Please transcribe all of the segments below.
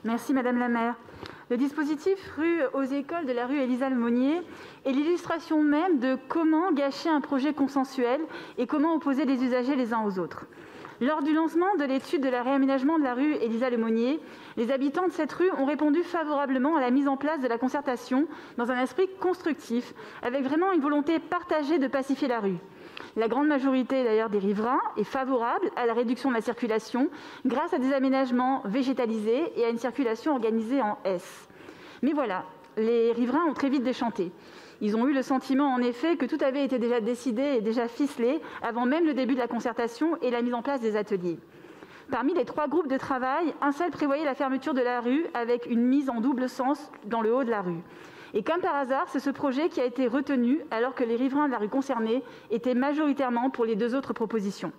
Merci Madame la maire. Le dispositif Rue aux écoles de la rue Élisa-Lemonnier est l'illustration même de comment gâcher un projet consensuel et comment opposer les usagers les uns aux autres. Lors du lancement de l'étude de la réaménagement de la rue Élisa-Lemonnier, les habitants de cette rue ont répondu favorablement à la mise en place de la concertation dans un esprit constructif, avec vraiment une volonté partagée de pacifier la rue. La grande majorité d'ailleurs des riverains est favorable à la réduction de la circulation grâce à des aménagements végétalisés et à une circulation organisée en S. Mais voilà, les riverains ont très vite déchanté. Ils ont eu le sentiment, en effet, que tout avait été déjà décidé et déjà ficelé avant même le début de la concertation et la mise en place des ateliers. Parmi les 3 groupes de travail, un seul prévoyait la fermeture de la rue avec une mise en double sens dans le haut de la rue. Et comme par hasard, c'est ce projet qui a été retenu alors que les riverains de la rue concernée étaient majoritairement pour les 2 autres propositions.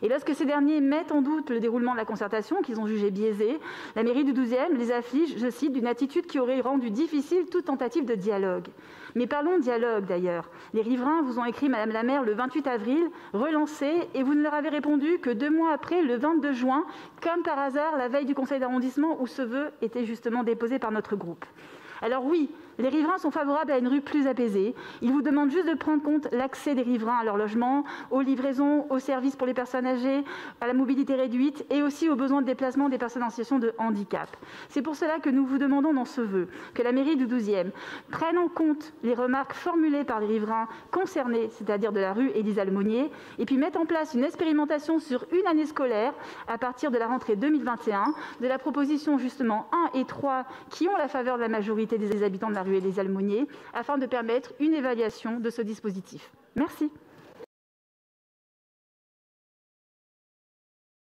Et lorsque ces derniers mettent en doute le déroulement de la concertation, qu'ils ont jugé biaisé, la mairie du 12e les afflige, je cite, d'une attitude qui aurait rendu difficile toute tentative de dialogue. Mais parlons de dialogue d'ailleurs. Les riverains vous ont écrit, Madame la maire, le 28 avril, relancé, et vous ne leur avez répondu que 2 mois après, le 22 juin, comme par hasard, la veille du conseil d'arrondissement où ce vœu était justement déposé par notre groupe. Alors oui, les riverains sont favorables à une rue plus apaisée. Ils vous demandent juste de prendre compte l'accès des riverains à leur logement, aux livraisons, aux services pour les personnes âgées, à la mobilité réduite et aussi aux besoins de déplacement des personnes en situation de handicap. C'est pour cela que nous vous demandons dans ce vœu que la mairie du 12e prenne en compte les remarques formulées par les riverains concernés, c'est-à-dire de la rue Élisa-Lemonnier, et puis mette en place une expérimentation sur une année scolaire à partir de la rentrée 2021, de la proposition justement 1 et 3 qui ont la faveur de la majorité des habitants de la rue Élisa-Lemonnier, afin de permettre une évaluation de ce dispositif. Merci.